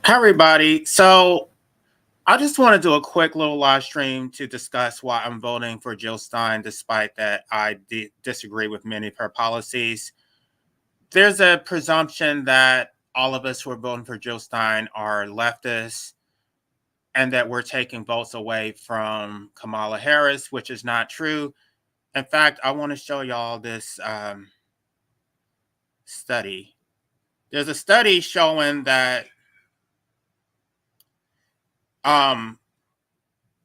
Hi, everybody. So I just want to do a quick little live stream to discuss why I'm voting for Jill Stein, despite that I disagree with many of her policies. There's a presumption that all of us who are voting for Jill Stein are leftists and that we're taking votes away from Kamala Harris, which is not true. In fact, I want to show y'all this study. There's a study showing that um,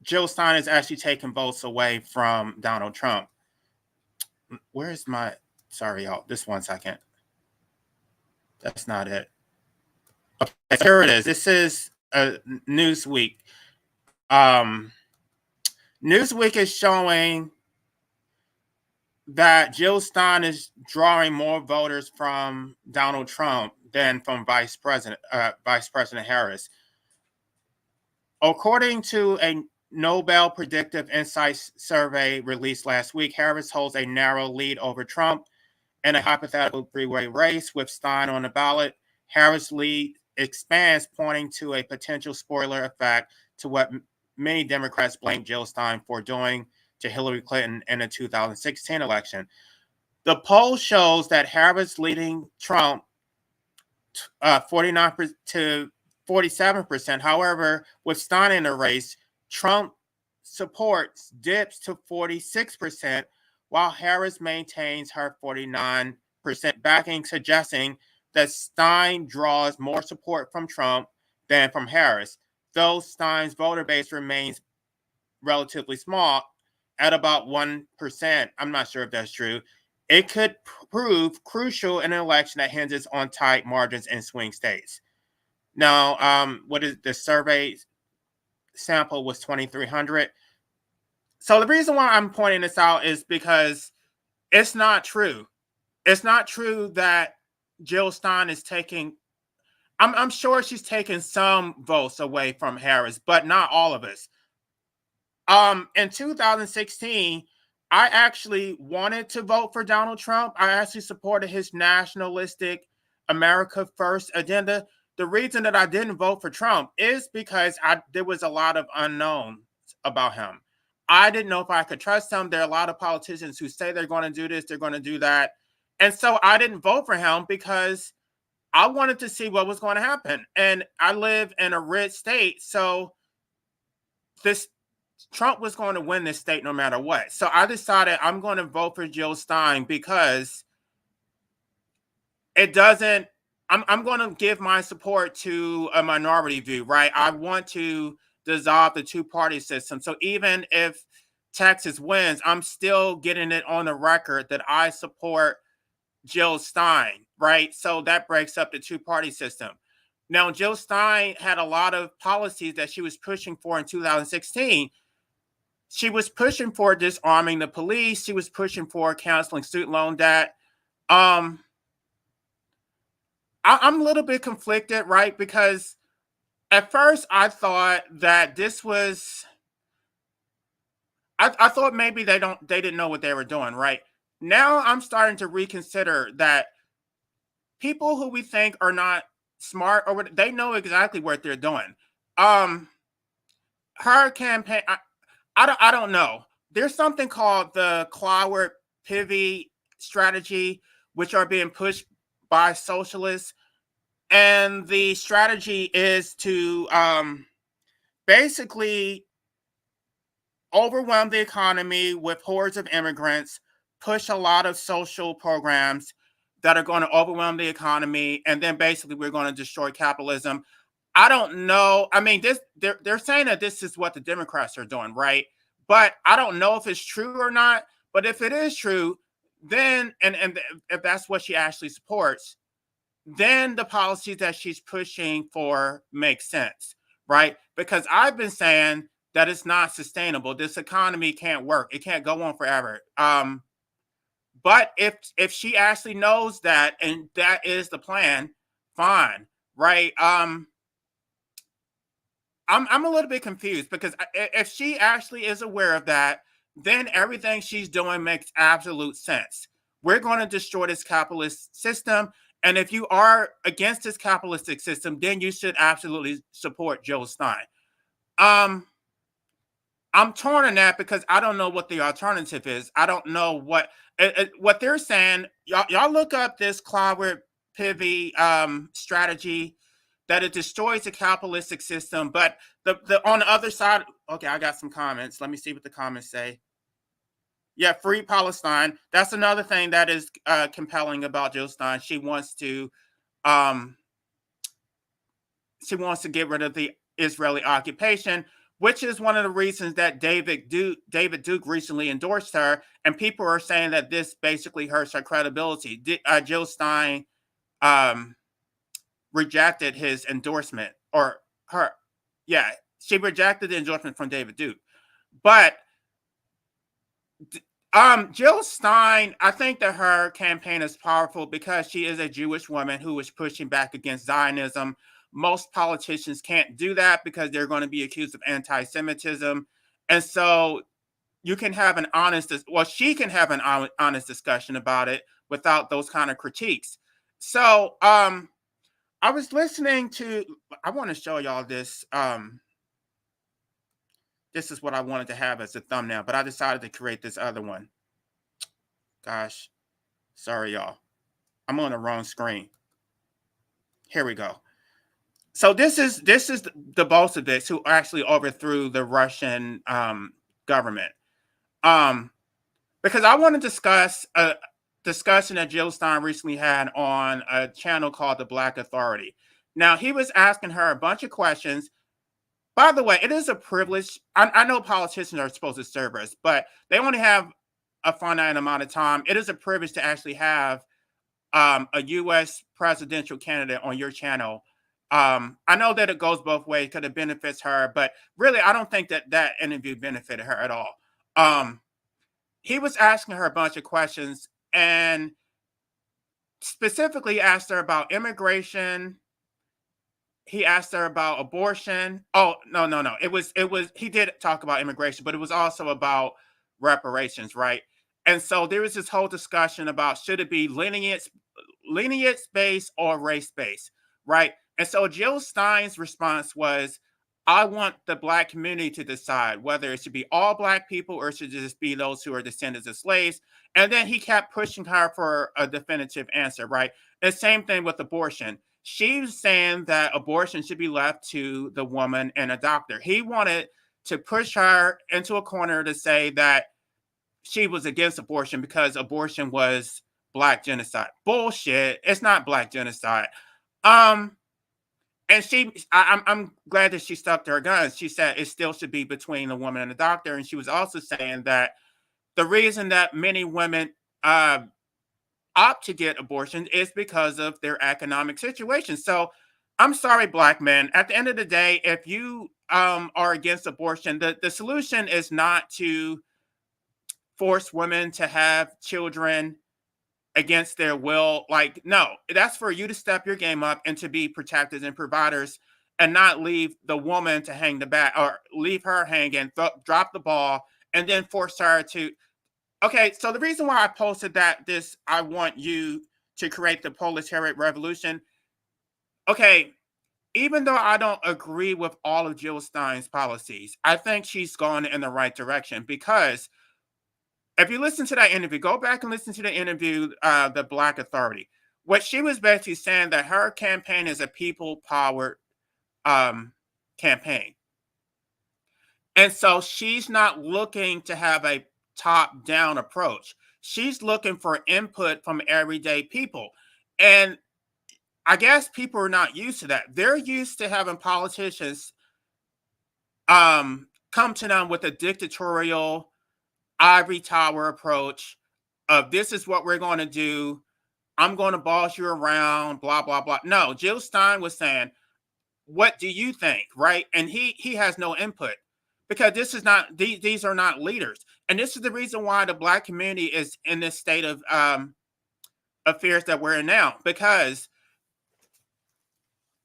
Jill Stein is actually taking votes away from Donald Trump. Where's my? Sorry, y'all. Just 1 second. That's not it. Okay, here it is. This is Newsweek. Um, Newsweek is showing that Jill Stein is drawing more voters from Donald Trump than from Vice President Harris. According to a Nobel Predictive Insights survey released last week, Harris holds a narrow lead over Trump in a hypothetical three-way race with Stein on the ballot. Harris' lead expands, pointing to a potential spoiler effect to what many Democrats blame Jill Stein for doing to Hillary Clinton in the 2016 election. The poll shows that Harris leading Trump 49 to 47%. However, with Stein in the race, Trump support dips to 46%, while Harris maintains her 49% backing, suggesting that Stein draws more support from Trump than from Harris, though Stein's voter base remains relatively small at about 1%. I'm not sure if that's true. It could prove crucial in an election that hinges on tight margins in swing states. Now, what is the survey sample was 2,300. So the reason why I'm pointing this out is because it's not true. It's not true that Jill Stein is taking. I'm sure she's taking some votes away from Harris, but not all of us. In 2016, I actually wanted to vote for Donald Trump. I actually supported his nationalistic America First agenda. The reason that I didn't vote for Trump is because there was a lot of unknowns about him. I didn't know if I could trust him. There are a lot of politicians who say they're going to do this, they're going to do that. And so I didn't vote for him because I wanted to see what was going to happen. And I live in a red state, so this Trump was going to win this state no matter what. So I decided I'm going to vote for Jill Stein because it doesn't, I'm going to give my support to a minority view, right? I want to dissolve the two-party system. So even if Texas wins, I'm still getting it on the record that I support Jill Stein, right? So that breaks up the two-party system. Now, Jill Stein had a lot of policies that she was pushing for in 2016. She was pushing for disarming the police. She was pushing for canceling student loan debt. I'm a little bit conflicted, right? Because at first I thought that this was, I thought maybe they didn't know what they were doing, right? Now I'm starting to reconsider that people who we think are not smart or they know exactly what they're doing. Her campaign, I don't know. There's something called the Cloward Pivy strategy, which are being pushed by socialists. And the strategy is to basically overwhelm the economy with hordes of immigrants, push a lot of social programs that are going to overwhelm the economy, and then basically we're going to destroy capitalism. I don't know. I mean, they're saying that this is what the Democrats are doing, right? But I don't know if it's true or not. But if it is true, then and if that's what she actually supports, then the policies that she's pushing for make sense, right? Because I've been saying that it's not sustainable. This economy can't work. It can't go on forever. But if she actually knows that and that is the plan, fine, right? I'm a little bit confused because if she actually is aware of that, then everything she's doing makes absolute sense. We're going to destroy this capitalist system, And if you are against this capitalistic system, then you should absolutely support Jill Stein. Um, I'm torn on that because I don't know what the alternative is. I don't know what they're saying. Y'all look up this Cloward Pivy strategy that it destroys the capitalistic system. But the on the other side, okay, I got some comments. Let me see what the comments say. Yeah, free Palestine. That's another thing that is compelling about Jill Stein. Um, she wants to get rid of the Israeli occupation, which is one of the reasons that David Duke recently endorsed her. And people are saying that this basically hurts her credibility. Jill Stein um, rejected his endorsement, or her, yeah, she rejected the endorsement from David Duke. But Jill Stein, I think that her campaign is powerful because she is a Jewish woman who is pushing back against Zionism. Most politicians can't do that because they're going to be accused of anti-Semitism. And so you can have an honest, well, she can have an honest discussion about it without those kind of critiques. So I was listening to, I want to show y'all this. This is what I wanted to have as a thumbnail, but I decided to create this other one. Gosh, sorry, y'all. I'm on the wrong screen. Here we go. So this is the Bolsheviks who actually overthrew the Russian government. Because I want to discuss a discussion that Jill Stein recently had on a channel called The Black Authority. Now, he was asking her a bunch of questions. By the way, it is a privilege. I know politicians are supposed to serve us, but they only have a finite amount of time. It is a privilege to actually have a U.S. presidential candidate on your channel. I know that it goes both ways because it benefits her, but really, I don't think that interview benefited her at all. He was asking her a bunch of questions and specifically asked her about immigration. He asked her about abortion. Oh, no. It was he did talk about immigration, but it was also about reparations, right? And so there was this whole discussion about should it be lineage-based or race-based, right? And so Jill Stein's response was, I want the Black community to decide whether it should be all Black people or it should just be those who are descendants of slaves. And then he kept pushing her for a definitive answer, right? The same thing with abortion. She was saying that abortion should be left to the woman and a doctor. He wanted to push her into a corner to say that she was against abortion because abortion was Black genocide. Bullshit. It's not Black genocide. And I'm glad that she stuck to her guns. She said it still should be between the woman and the doctor. And she was also saying that the reason that many women opt to get abortions is because of their economic situation. So I'm sorry, Black men. At the end of the day, if you are against abortion, the solution is not to force women to have children against their will. Like, no, that's for you to step your game up and to be protectors and providers and not leave the woman to hang the bat or leave her hanging, drop the ball, and then force her to. Okay, so the reason why I posted I want you to create the proletariat revolution. Okay, even though I don't agree with all of Jill Stein's policies, I think she's gone in the right direction because if you listen to that interview, go back and listen to the interview, The Black Authority. What she was basically saying that her campaign is a people-powered campaign. And so she's not looking to have a top-down approach. She's looking for input from everyday people. And I guess people are not used to that. They're used to having politicians come to them with a dictatorial ivory tower approach of this is what we're going to do. I'm going to boss you around, blah, blah, blah. No, Jill Stein was saying, what do you think? Right. And he has no input because these are not leaders. And this is the reason why the Black community is in this state of affairs that we're in now, because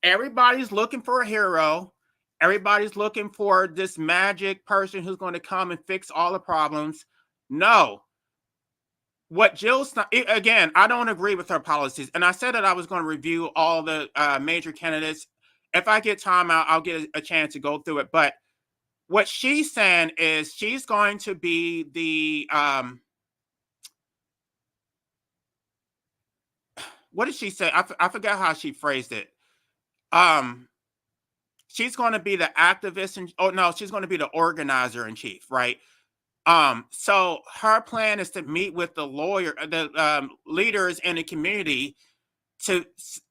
everybody's looking for a hero. Everybody's looking for this magic person who's going to come and fix all the problems. No, what Jill Stein, again, I don't agree with her policies. And I said that I was going to review all the major candidates. If I get time, I'll get a chance to go through it. But what she's saying is she's going to be the, what did she say? I forgot how she phrased it. Um, she's going to be the activist, and oh no, she's going to be the organizer in chief, right? So her plan is to meet with the leaders in the community to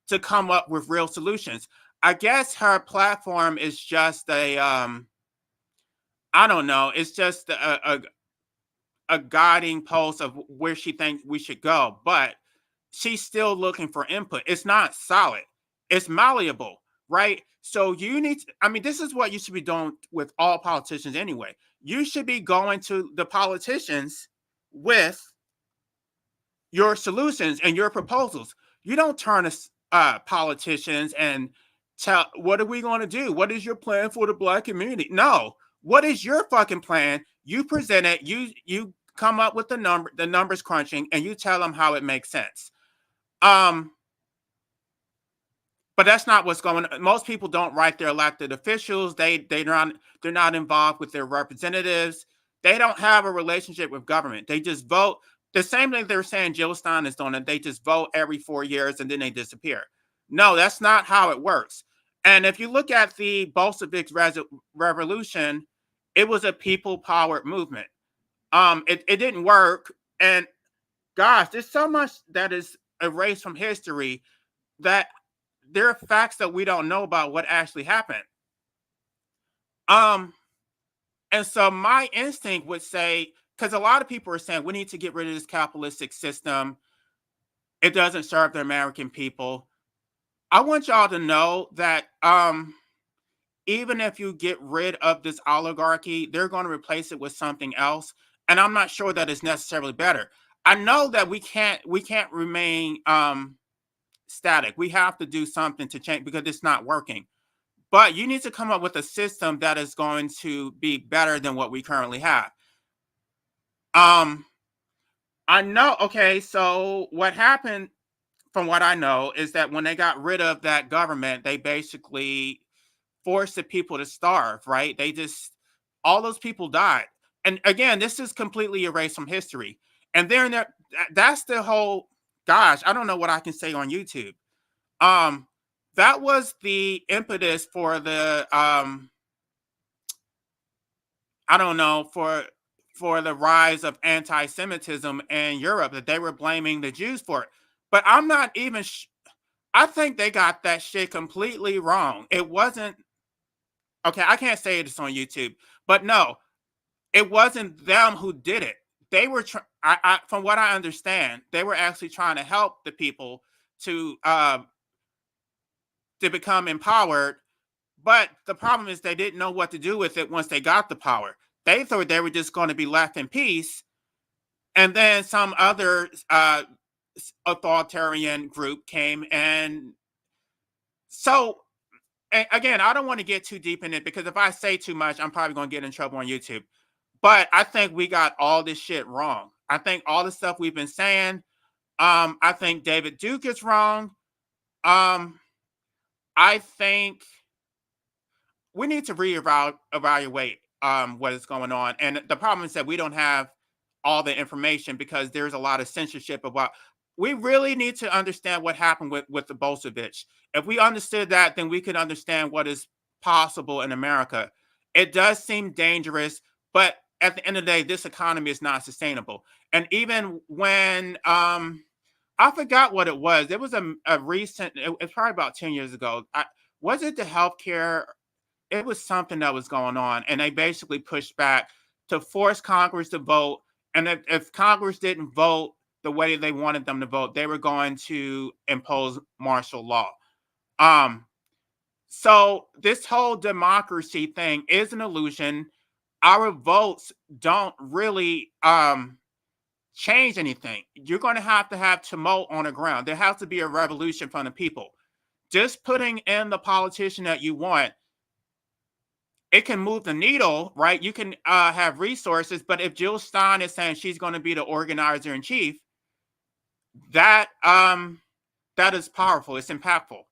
to come up with real solutions. I guess her platform is just a I don't know, it's just a guiding post of where she thinks we should go, but she's still looking for input. It's not solid. It's malleable, right? So you need to, I mean, this is what you should be doing with all politicians anyway. You should be going to the politicians with your solutions and your proposals. You don't turn to politicians and tell, what are we going to do? What is your plan for the Black community? No. What is your fucking plan? You present it. You come up with the numbers crunching, and you tell them how it makes sense. Um, but that's not what's going on. Most people don't write their elected officials. They're not involved with their representatives. They don't have a relationship with government. They just vote. The same thing they're saying Jill Stein is doing, they just vote every 4 years and then they disappear. No, that's not how it works. And if you look at the Bolshevik revolution, it was a people-powered movement. It didn't work. And gosh, there's so much that is erased from history that there are facts that we don't know about what actually happened. Um, and so my instinct would say, because a lot of people are saying we need to get rid of this capitalistic system. It doesn't serve the American people. I want y'all to know that even if you get rid of this oligarchy, they're going to replace it with something else. And I'm not sure that it's necessarily better. I know that we can't remain static. We have to do something to change because it's not working. But you need to come up with a system that is going to be better than what we currently have. Um, I know. Okay, so what happened, from what I know, is that when they got rid of that government, they basically forced the people to starve. Right? All those people died. And again, this is completely erased from history. And that's the whole. Gosh, I don't know what I can say on YouTube. Um, that was the impetus for the I don't know, for the rise of anti-Semitism in Europe, that they were blaming the Jews for it. But I'm not even. I think they got that shit completely wrong. It wasn't okay. I can't say it's on YouTube, but no, it wasn't them who did it. They were. From what I understand, they were actually trying to help the people to uh, to become empowered. But the problem is they didn't know what to do with it once they got the power. They thought they were just going to be left in peace, and then some other authoritarian group came. And so again, I don't want to get too deep in it because if I say too much, I'm probably going to get in trouble on YouTube. But I think we got all this shit wrong. I think all the stuff we've been saying. I think David Duke is wrong. Um, I think we need to evaluate what is going on. And the problem is that we don't have all the information because there's a lot of censorship about. We really need to understand what happened with the Bolsheviks. If we understood that, then we could understand what is possible in America. It does seem dangerous, but at the end of the day, this economy is not sustainable. And even when I forgot what it was. There was a recent. It's probably about 10 years ago. Was it the healthcare? It was something that was going on, and they basically pushed back to force Congress to vote. And if Congress didn't vote the way they wanted them to vote, they were going to impose martial law. Um, so this whole democracy thing is an illusion. Our votes don't really change anything. You're going to have tumult on the ground. There has to be a revolution from the people. Just putting in the politician that you want, it can move the needle, right? You can have resources, but if Jill Stein is saying she's going to be the organizer in chief, that that is powerful. It's impactful.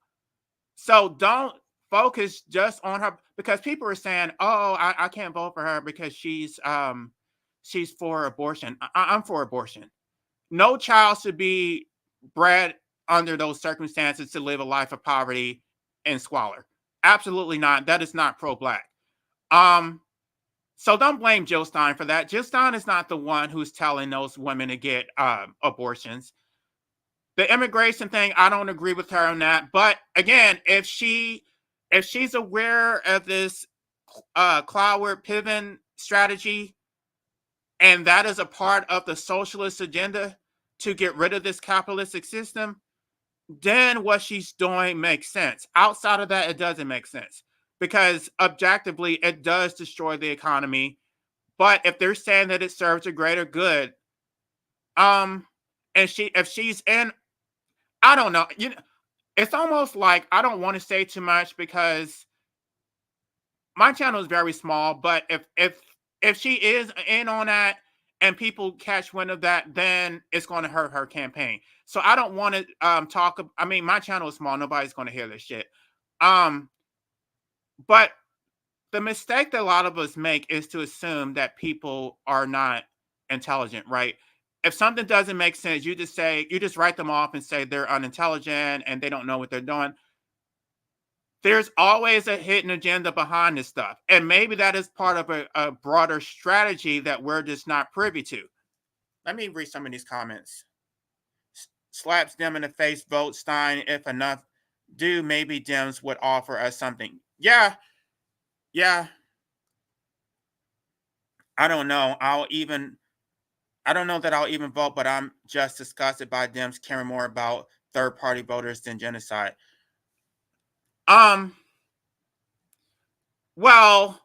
So don't focus just on her because people are saying, "Oh, I can't vote for her because she's for abortion." I'm for abortion. No child should be bred under those circumstances to live a life of poverty and squalor. Absolutely not. That is not pro-black. Um, so don't blame Jill Stein for that. Jill Stein is not the one who's telling those women to get abortions. The immigration thing, I don't agree with her on that. But again, if she's aware of this Cloward Piven strategy, and that is a part of the socialist agenda to get rid of this capitalistic system, then what she's doing makes sense. Outside of that, it doesn't make sense because objectively, it does destroy the economy. But if they're saying that it serves a greater good, um, and if she's in, I don't know, it's almost like I don't want to say too much because my channel is very small. But if she is in on that and people catch wind of that, then it's going to hurt her campaign. So I don't want to talk. I mean, my channel is small. Nobody's going to hear this shit. Um, but the mistake that a lot of us make is to assume that people are not intelligent, right? If something doesn't make sense, you just write them off and say they're unintelligent and they don't know what they're doing. There's always a hidden agenda behind this stuff. And maybe that is part of a broader strategy that we're just not privy to. Let me read some of these comments. Slaps them in the face, vote Stein. If enough do, maybe Dems would offer us something. Yeah. I don't know. I don't know that I'll even vote, but I'm just disgusted by Dems caring more about third party voters than genocide. Um, well,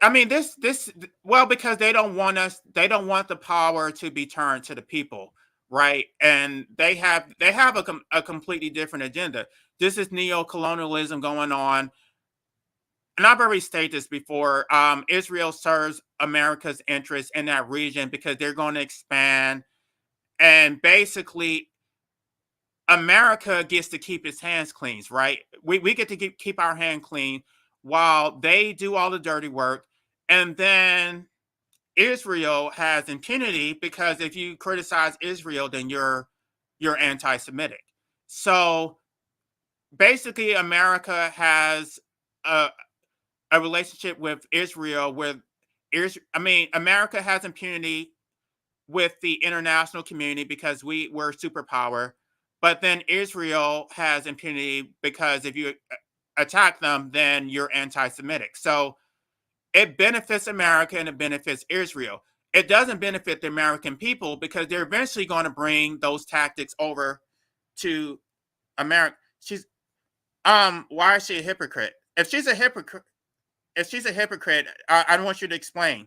I mean, well, because they don't want the power to be turned to the people, right? And they have a completely different agenda. This is neo-colonialism going on. And I've already stated this before. Israel serves America's interests in that region because they're going to expand. And basically, America gets to keep its hands clean, right? We get to keep our hand clean while they do all the dirty work. And then Israel has impunity because if you criticize Israel, then you're anti-Semitic. So basically, America has a, a relationship with Israel with America has impunity with the international community because we're a superpower, but then Israel has impunity because if you attack them, then you're anti-Semitic. So it benefits America and it benefits Israel. It doesn't benefit the American people because they're eventually going to bring those tactics over to America. Why is she a hypocrite? If she's a hypocrite, I want you to explain.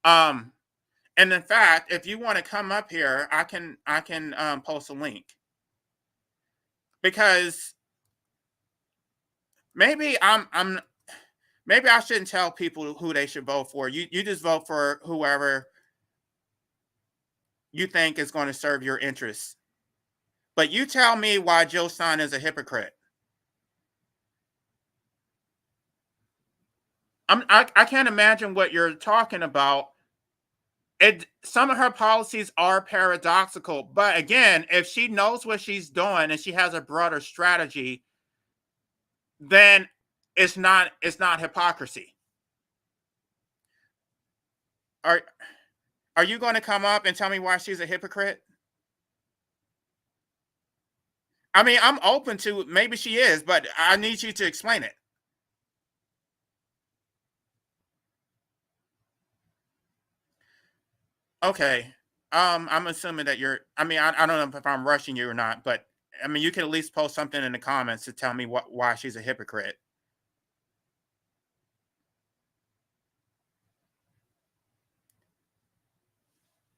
Um, and in fact, if you want to come up here, I can post a link because maybe maybe I shouldn't tell people who they should vote for. You just vote for whoever you think is going to serve your interests. But you tell me why Jill Stein is a hypocrite. I can't imagine what you're talking about. Some of her policies are paradoxical, but again, if she knows what she's doing and she has a broader strategy, then it's not hypocrisy. Are are you going to come up and tell me why she's a hypocrite? I mean, I'm open to maybe she is, but I need you to explain it. Okay. I'm assuming that you're. I mean, I don't know if I'm rushing you or not, but I mean, you can at least post something in the comments to tell me why she's a hypocrite.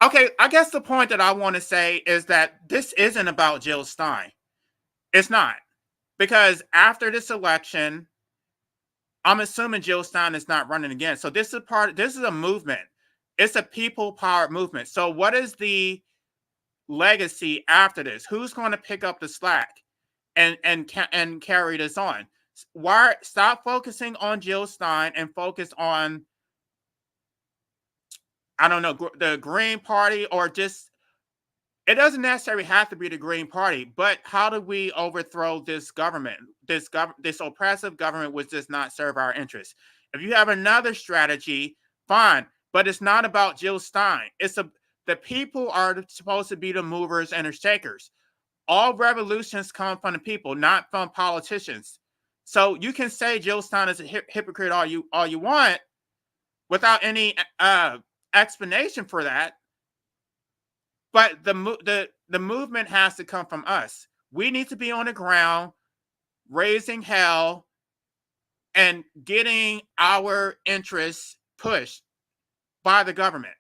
Okay, I guess the point that I want to say is that this isn't about Jill Stein. It's not. Because after this election, I'm assuming Jill Stein is not running again. So this is a movement. It's a people powered movement. So what is the legacy after this? Who's going to pick up the slack and carry this on? Why stop focusing on Jill Stein and focus on, I don't know, the Green Party, or just, it doesn't necessarily have to be the Green Party, but how do we overthrow this government, this oppressive government which does not serve our interests? If you have another strategy, fine, but it's not about Jill Stein. The people are supposed to be the movers and the shakers. All revolutions come from the people, not from politicians. So you can say Jill Stein is a hypocrite all you want without any explanation for that. But the movement has to come from us. We need to be on the ground, raising hell, and getting our interests pushed by the government.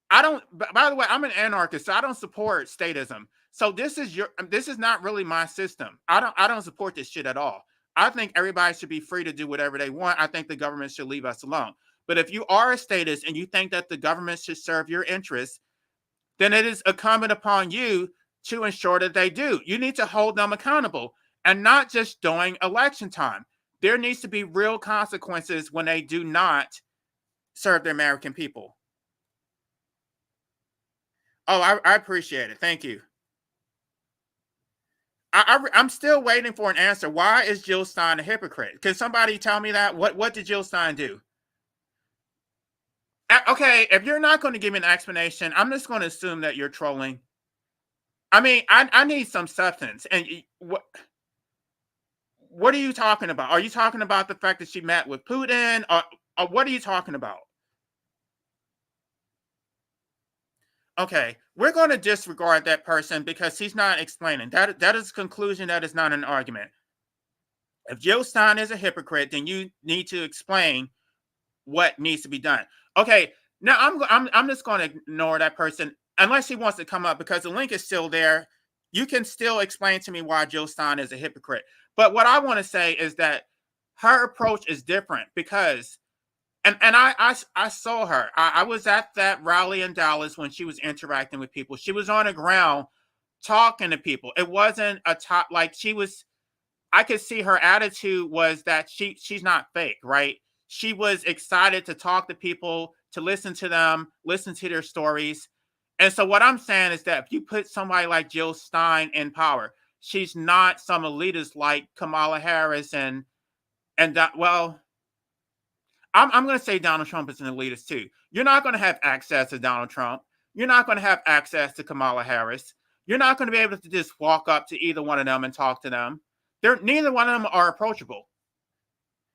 I don't. By the way, I'm an anarchist, so I don't support statism. So this is not really my system. I don't support this shit at all. I think everybody should be free to do whatever they want. I think the government should leave us alone. But if you are a statist and you think that the government should serve your interests, then it is incumbent upon you to ensure that they do. You need to hold them accountable, and not just during election time. There needs to be real consequences when they do not serve the American people. Oh, I appreciate it. Thank you. I'm still waiting for an answer. Why is Jill Stein a hypocrite? Can somebody tell me that? What did Jill Stein do? Okay, if you're not going to give me an explanation, I'm just going to assume that you're trolling. I mean, I need some substance. And what are you talking about? Are you talking about the fact that she met with Putin, or what are you talking about? Okay, we're going to disregard that person because he's not explaining. That is a conclusion. That is not an argument. If Jill Stein is a hypocrite, then you need to explain what needs to be done. Okay, now I'm just going to ignore that person unless he wants to come up, because the link is still there. You can still explain to me why Jill Stein is a hypocrite. But what I want to say is that her approach is different because, and I saw her. I was at that rally in Dallas when she was interacting with people. She was on the ground talking to people. It wasn't a top, like, she was. I could see her attitude was that she's not fake, right? She was excited to talk to people, to listen to them, listen to their stories. And so what I'm saying is that if you put somebody like Jill Stein in power, she's not some elitist like Kamala Harris and that, well, I'm going to say Donald Trump is an elitist too. You're not going to have access to Donald Trump. You're not going to have access to Kamala Harris. You're not going to be able to just walk up to either one of them and talk to them. Neither one of them are approachable.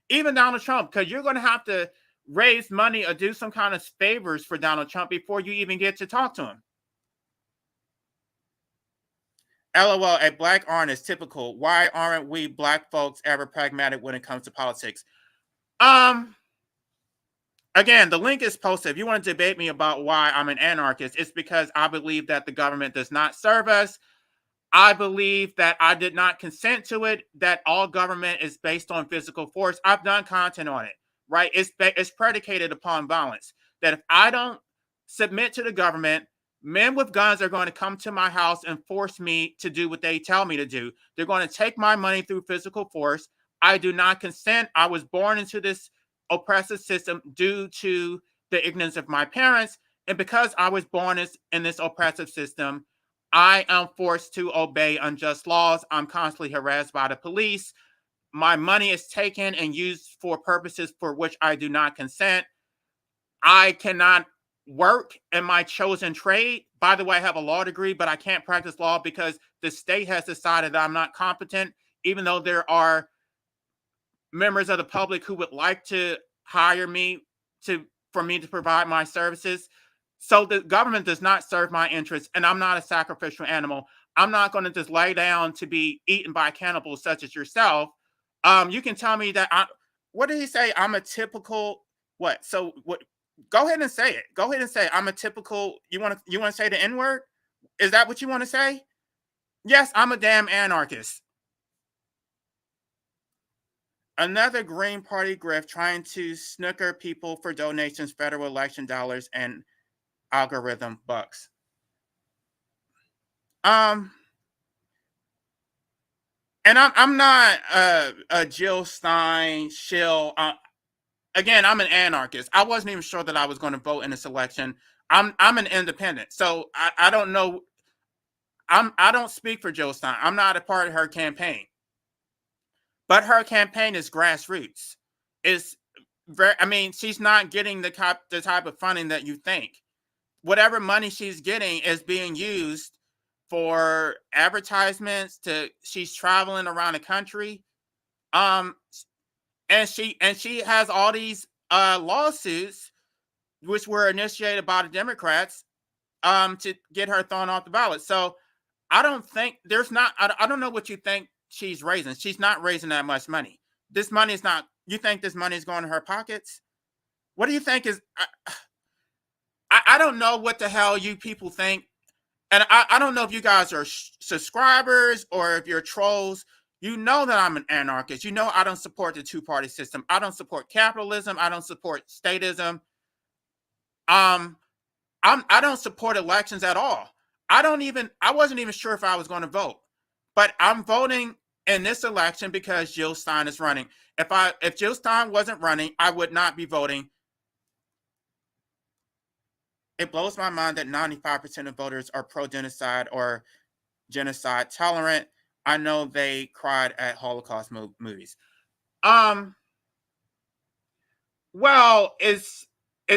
Even Donald Trump, because you're going to have to raise money or do some kind of favors for Donald Trump before you even get to talk to him. LOL, a black aren't is typical. Why aren't we black folks ever pragmatic when it comes to politics? Again, the link is posted. If you want to debate me about why I'm an anarchist, it's because I believe that the government does not serve us. I believe that I did not consent to it, that all government is based on physical force. I've done content on it, right? It's predicated upon violence. That if I don't submit to the government, men with guns are going to come to my house and force me to do what they tell me to do. They're going to take my money through physical force. I do not consent. I was born into this oppressive system due to the ignorance of my parents. And because I was born in this oppressive system, I am forced to obey unjust laws. I'm constantly harassed by the police. My money is taken and used for purposes for which I do not consent. I cannot work in my chosen trade. By the way, I have a law degree, but I can't practice law because the state has decided that I'm not competent, even though there are members of the public who would like to hire me for me to provide my services. So the government does not serve my interests, and I'm not a sacrificial animal. I'm not going to just lay down to be eaten by cannibals such as yourself. You can tell me that what did he say? I'm a typical what? So what? Go ahead and say it. Go ahead and say I'm a typical. You want to say the N word? Is that what you want to say? Yes, I'm a damn anarchist. Another Green Party grift trying to snooker people for donations, federal election dollars, and algorithm bucks. Um, and I'm not a Jill Stein shill. Again, I'm an anarchist. I wasn't even sure that I was going to vote in this election. I'm an independent, so I don't know. I don't speak for Jill Stein. I'm not a part of her campaign, but her campaign is grassroots. Is very. I mean, she's not getting the type of funding that you think. Whatever money she's getting is being used for advertisements. She's traveling around the country. Um, and she has all these lawsuits which were initiated by the Democrats to get her thrown off the ballot. So I don't think there's not. I don't know what you think she's raising. She's not raising that much money. This money is not. You think this money is going to her pockets? What do you think is? I don't know what the hell you people think, and I don't know if you guys are subscribers or if you're trolls. You know that I'm an anarchist. You know I don't support the two-party system. I don't support capitalism. I don't support statism. Um, I don't support elections at all. I wasn't even sure if I was going to vote. But I'm voting in this election because Jill Stein is running. If Jill Stein wasn't running, I would not be voting. It blows my mind that 95% of voters are pro-genocide or genocide tolerant. I know they cried at Holocaust movies. Well, it's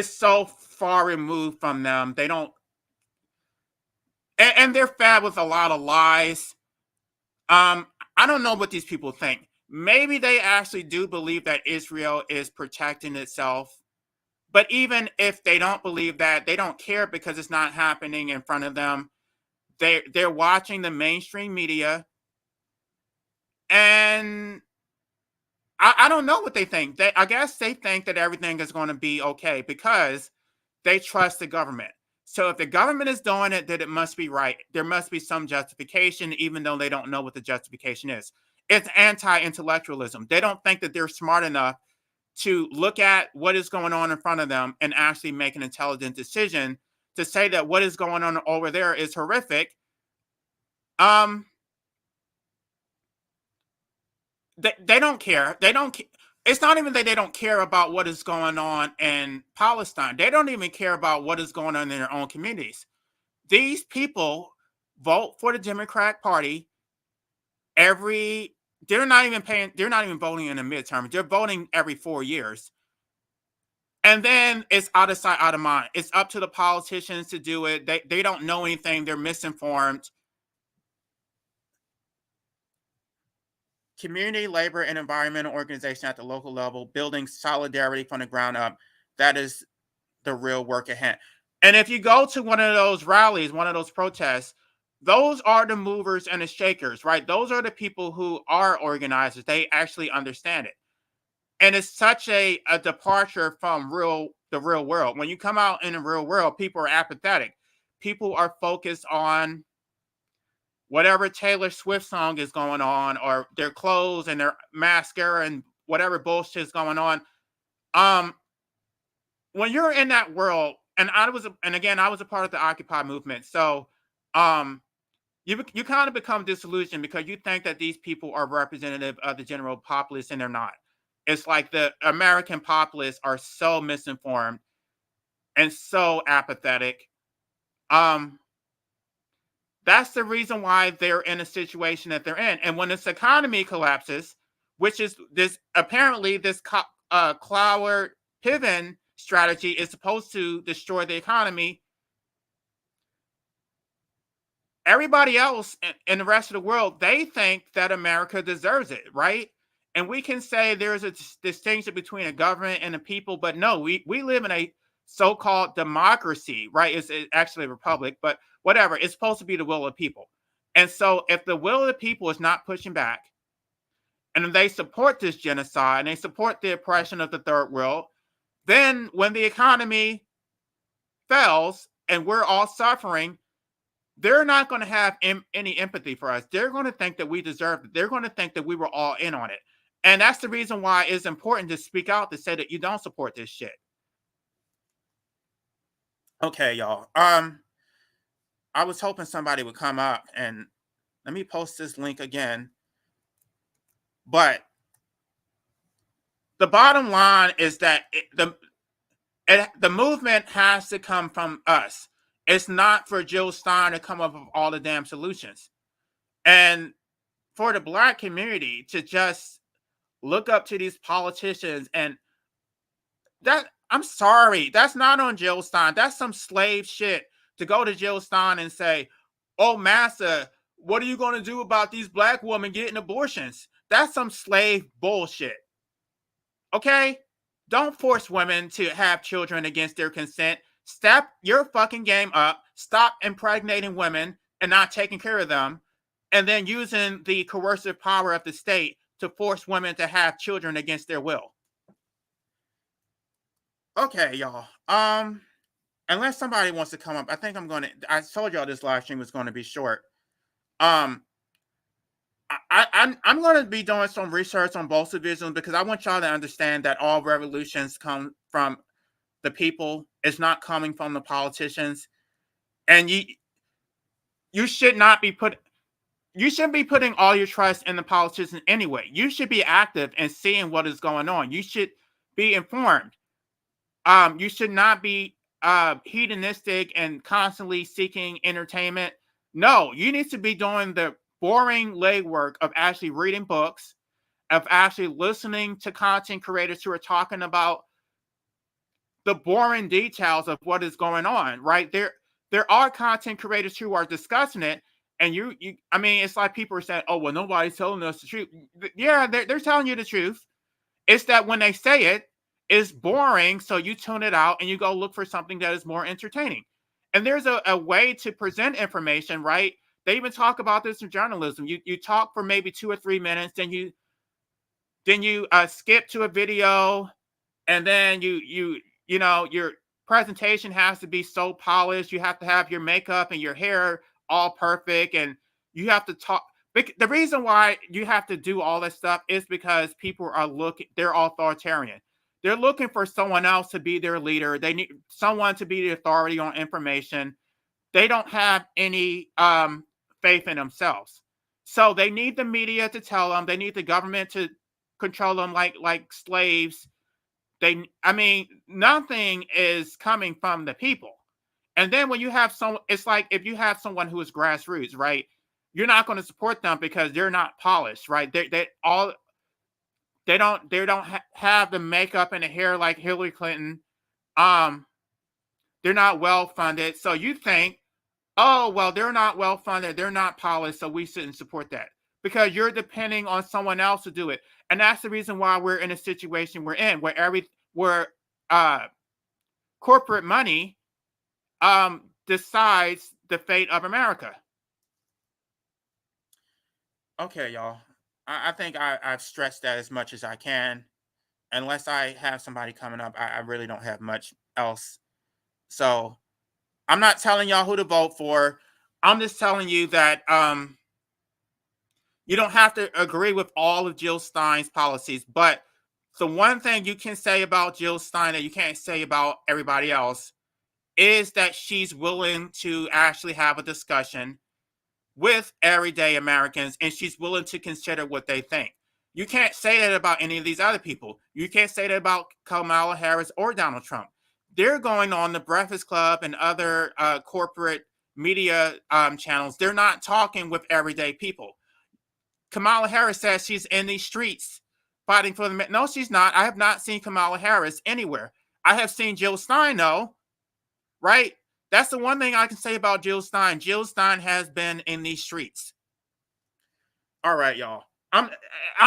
so far removed from them. They don't, and they're fed with a lot of lies. I don't know what these people think. Maybe they actually do believe that Israel is protecting itself. But even if they don't believe that, they don't care because it's not happening in front of them. They're watching the mainstream media, and I don't know what they think. I guess they think that everything is going to be okay because they trust the government. So if the government is doing it, then it must be right. There must be some justification, even though they don't know what the justification is. It's anti-intellectualism. They don't think that they're smart enough to look at what is going on in front of them and actually make an intelligent decision to say that what is going on over there is horrific. They don't care. They don't. It's not even that they don't care about what is going on in Palestine. They don't even care about what is going on in their own communities. These people vote for the Democratic Party every. They're not even paying. They're not even voting in the midterm. They're voting every 4 years. And then it's out of sight, out of mind. It's up to the politicians to do it. They don't know anything. They're misinformed. Community, labor, and environmental organization at the local level, building solidarity from the ground up. That is the real work at hand. And if you go to one of those rallies, one of those protests, those are the movers and the shakers, right? Those are the people who are organizers. They actually understand it. And it's such a departure from the real world. When you come out in the real world, people are apathetic. People are focused on whatever Taylor Swift song is going on, or their clothes and their mascara and whatever bullshit is going on. When you're in that world, and I was a part of the Occupy movement, so you kind of become disillusioned because you think that these people are representative of the general populace, and they're not. It's like the American populace are so misinformed and so apathetic. That's the reason why they're in a situation that they're in. And when this economy collapses, which is this apparently this Cloward Piven strategy is supposed to destroy the economy. Everybody else in the rest of the world, they think that America deserves it, right? And we can say there's a distinction between a government and a people, but no, we live in a so-called democracy, right? It's actually a republic, but whatever. It's supposed to be the will of the people. And so if the will of the people is not pushing back, and they support this genocide, and they support the oppression of the third world, then when the economy fails and we're all suffering, they're not going to have any empathy for us. They're going to think that we deserved it. They're going to think that we were all in on it. And that's the reason why it's important to speak out to say that you don't support this shit. Okay, y'all. I was hoping somebody would come up and let me post this link again. But the bottom line is that the movement has to come from us. It's not for Jill Stein to come up with all the damn solutions. And for the Black community to just look up to these politicians and that, I'm sorry, that's not on Jill Stein. That's some slave shit to go to Jill Stein and say, "Oh, massa, what are you going to do about these Black women getting abortions?" That's some slave bullshit. Okay? Don't force women to have children against their consent. Step your fucking game up. Stop impregnating women and not taking care of them, and then using the coercive power of the state to force women to have children against their will. Okay, y'all. Unless somebody wants to come up, I think I told y'all this live stream was going to be short. I'm going to be doing some research on Bolshevism because I want y'all to understand that all revolutions come from the people. It's not coming from the politicians, and you should not be you shouldn't be putting all your trust in the politicians anyway. You should be active and seeing what is going on. You should be informed. You should not be hedonistic and constantly seeking entertainment. No, you need to be doing the boring legwork of actually reading books, of actually listening to content creators who are talking about the boring details of what is going on, right? There are content creators who are discussing it, and I mean, it's like people are saying, "Oh, well, nobody's telling us the truth." Yeah, they're telling you the truth. It's that when they say it, it's boring, so you tune it out and you go look for something that is more entertaining. And there's a way to present information, right? They even talk about this in journalism. You talk for maybe 2 or 3 minutes, then you skip to a video, and then you know your presentation has to be so polished. You have to have your makeup and your hair all perfect, and you have to talk. The reason why you have to do all this stuff is because people are they're authoritarian. They're looking for someone else to be their leader. They need someone to be the authority on information. They don't have any faith in themselves. So they need the media to tell them. They need the government to control them like slaves. I mean, nothing is coming from the people. And then when you have it's like if you have someone who is grassroots, right? You're not going to support them because they're not polished, right? They don't have the makeup and the hair like Hillary Clinton. They're not well funded. So you think, oh, well, they're not well funded, they're not polished, so we shouldn't support that because you're depending on someone else to do it. And that's the reason why we're in a situation we're in, where corporate money decides the fate of America. Okay, y'all. I think I've stressed that as much as I can. Unless I have somebody coming up, I really don't have much else. So I'm not telling y'all who to vote for. I'm just telling you that you don't have to agree with all of Jill Stein's policies. But the one thing you can say about Jill Stein that you can't say about everybody else is that she's willing to actually have a discussion with everyday Americans, and she's willing to consider what they think. You can't say that about any of these other people. You can't say that about Kamala Harris or Donald Trump. They're going on the Breakfast Club and other corporate media channels. They're not talking with everyday people. Kamala Harris says she's in these streets fighting for the... No, she's not. I have not seen Kamala Harris anywhere. I have seen Jill Stein, though, right? That's the one thing I can say about Jill Stein. Jill Stein has been in these streets. All right, y'all. I'm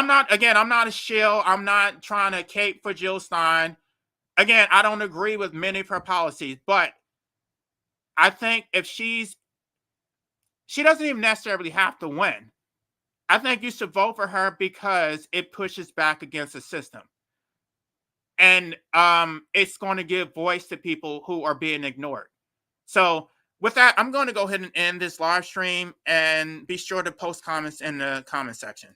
not a shill. I'm not trying to cape for Jill Stein. Again, I don't agree with many of her policies, but I think if she doesn't even necessarily have to win. I think you should vote for her because it pushes back against the system. And it's going to give voice to people who are being ignored. So with that, I'm going to go ahead and end this live stream, and be sure to post comments in the comment section.